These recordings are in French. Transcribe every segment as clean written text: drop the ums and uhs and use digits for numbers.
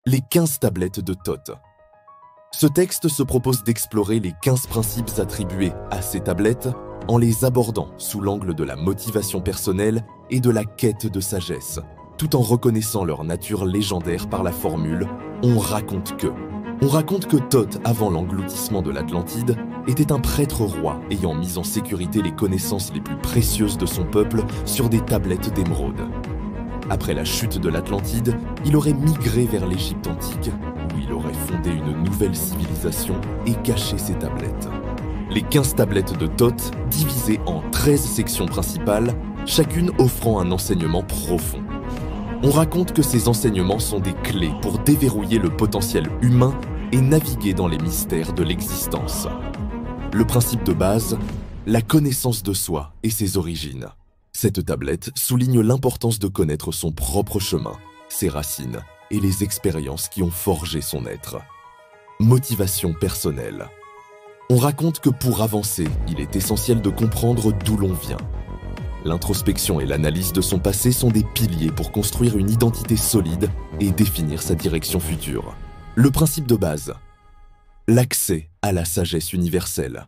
Les 15 tablettes de Thoth. Ce texte se propose d'explorer les 15 principes attribués à ces tablettes en les abordant sous l'angle de la motivation personnelle et de la quête de sagesse, tout en reconnaissant leur nature légendaire par la formule « On raconte que Thoth, avant l'engloutissement de l'Atlantide, était un prêtre roi ayant mis en sécurité les connaissances les plus précieuses de son peuple sur des tablettes d'émeraude. Après la chute de l'Atlantide, il aurait migré vers l'Égypte antique, où il aurait fondé une nouvelle civilisation et caché ses tablettes. Les 15 tablettes de Thoth, divisées en 13 sections principales, chacune offrant un enseignement profond. On raconte que ces enseignements sont des clés pour déverrouiller le potentiel humain et naviguer dans les mystères de l'existence. Le principe de base, la connaissance de soi et ses origines. Cette tablette souligne l'importance de connaître son propre chemin, ses racines et les expériences qui ont forgé son être. Motivation personnelle. On raconte que pour avancer, il est essentiel de comprendre d'où l'on vient. L'introspection et l'analyse de son passé sont des piliers pour construire une identité solide et définir sa direction future. Le principe de base. L'accès à la sagesse universelle.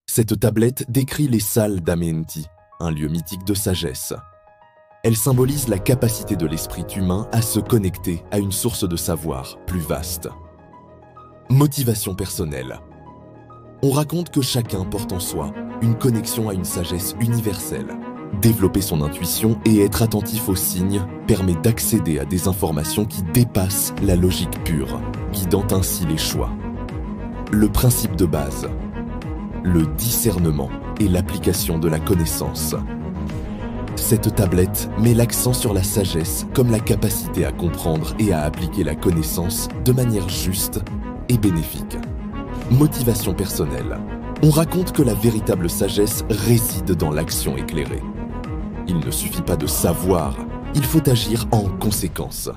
Cette tablette décrit les salles d'Amenti, un lieu mythique de sagesse. Elle symbolise la capacité de l'esprit humain à se connecter à une source de savoir plus vaste. Motivation personnelle. On raconte que chacun porte en soi une connexion à une sagesse universelle. Développer son intuition et être attentif aux signes permet d'accéder à des informations qui dépassent la logique pure, guidant ainsi les choix. Le principe de base. Le discernement et l'application de la connaissance. Cette tablette met l'accent sur la sagesse comme la capacité à comprendre et à appliquer la connaissance de manière juste et bénéfique. Motivation personnelle. On raconte que la véritable sagesse réside dans l'action éclairée. Il ne suffit pas de savoir, il faut agir en conséquence.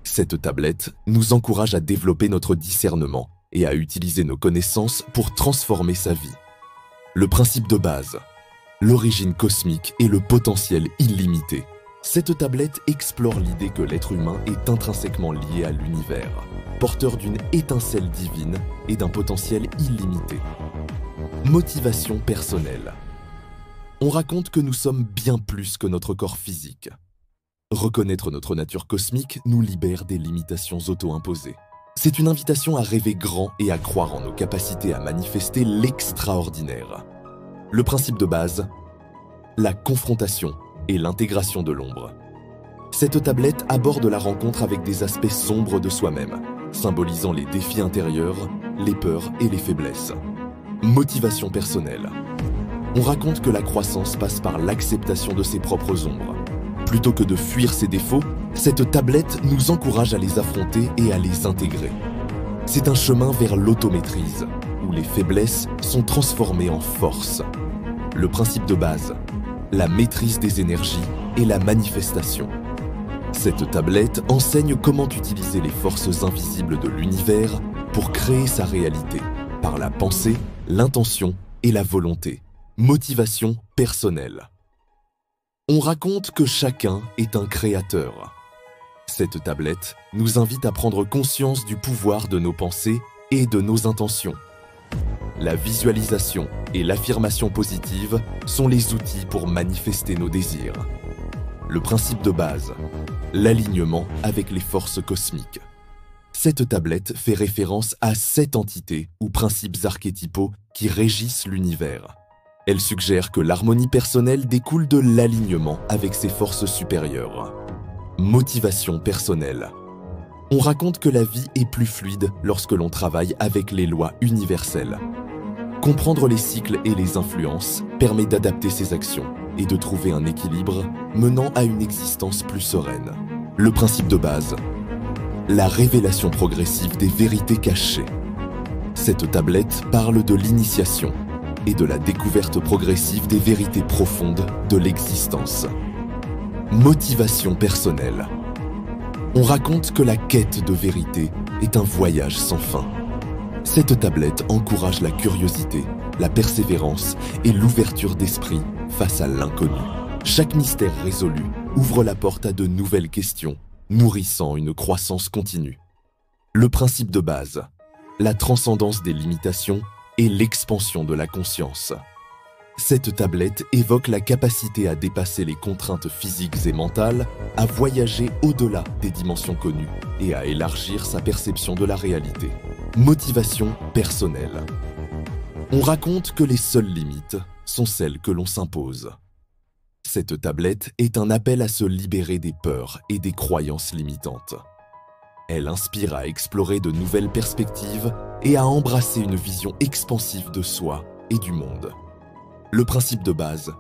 Cette tablette nous encourage à développer notre discernement et à utiliser nos connaissances pour transformer sa vie. Le principe de base, l'origine cosmique et le potentiel illimité. Cette tablette explore l'idée que l'être humain est intrinsèquement lié à l'univers, porteur d'une étincelle divine et d'un potentiel illimité. Motivation personnelle. On raconte que nous sommes bien plus que notre corps physique. Reconnaître notre nature cosmique nous libère des limitations auto-imposées. C'est une invitation à rêver grand et à croire en nos capacités à manifester l'extraordinaire. Le principe de base, la confrontation et l'intégration de l'ombre. Cette tablette aborde la rencontre avec des aspects sombres de soi-même, symbolisant les défis intérieurs, les peurs et les faiblesses. Motivation personnelle. On raconte que la croissance passe par l'acceptation de ses propres ombres. Plutôt que de fuir ses défauts, cette tablette nous encourage à les affronter et à les intégrer. C'est un chemin vers l'automaîtrise, où les faiblesses sont transformées en force. Le principe de base, la maîtrise des énergies et la manifestation. Cette tablette enseigne comment utiliser les forces invisibles de l'univers pour créer sa réalité, par la pensée, l'intention et la volonté. Motivation personnelle. On raconte que chacun est un créateur. Cette tablette nous invite à prendre conscience du pouvoir de nos pensées et de nos intentions. La visualisation et l'affirmation positive sont les outils pour manifester nos désirs. Le principe de base, l'alignement avec les forces cosmiques. Cette tablette fait référence à 7 entités ou principes archétypaux qui régissent l'univers. Elle suggère que l'harmonie personnelle découle de l'alignement avec ses forces supérieures. Motivation personnelle. On raconte que la vie est plus fluide lorsque l'on travaille avec les lois universelles. Comprendre les cycles et les influences permet d'adapter ses actions et de trouver un équilibre menant à une existence plus sereine. Le principe de base, la révélation progressive des vérités cachées. Cette tablette parle de l'initiation et de la découverte progressive des vérités profondes de l'existence. Motivation personnelle. On raconte que la quête de vérité est un voyage sans fin. Cette tablette encourage la curiosité, la persévérance et l'ouverture d'esprit face à l'inconnu. Chaque mystère résolu ouvre la porte à de nouvelles questions nourrissant une croissance continue. Le principe de base, la transcendance des limitations et l'expansion de la conscience. Cette tablette évoque la capacité à dépasser les contraintes physiques et mentales, à voyager au-delà des dimensions connues et à élargir sa perception de la réalité. Motivation personnelle. On raconte que les seules limites sont celles que l'on s'impose. Cette tablette est un appel à se libérer des peurs et des croyances limitantes. Elle inspire à explorer de nouvelles perspectives et à embrasser une vision expansive de soi et du monde. Le principe de base,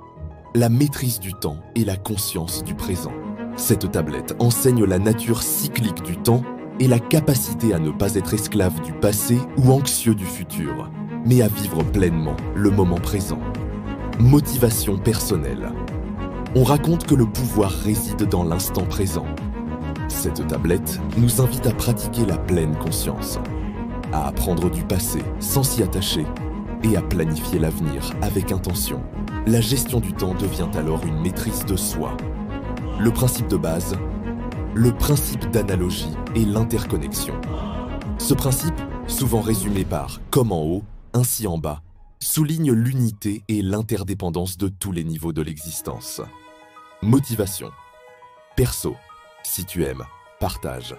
la maîtrise du temps et la conscience du présent. Cette tablette enseigne la nature cyclique du temps et la capacité à ne pas être esclave du passé ou anxieux du futur, mais à vivre pleinement le moment présent. Motivation personnelle. On raconte que le pouvoir réside dans l'instant présent. Cette tablette nous invite à pratiquer la pleine conscience, à apprendre du passé sans s'y attacher et à planifier l'avenir avec intention. La gestion du temps devient alors une maîtrise de soi. Le principe de base, le principe d'analogie et l'interconnexion. Ce principe, souvent résumé par « comme en haut, ainsi en bas », souligne l'unité et l'interdépendance de tous les niveaux de l'existence. Motivation. Perso, si tu aimes, partage.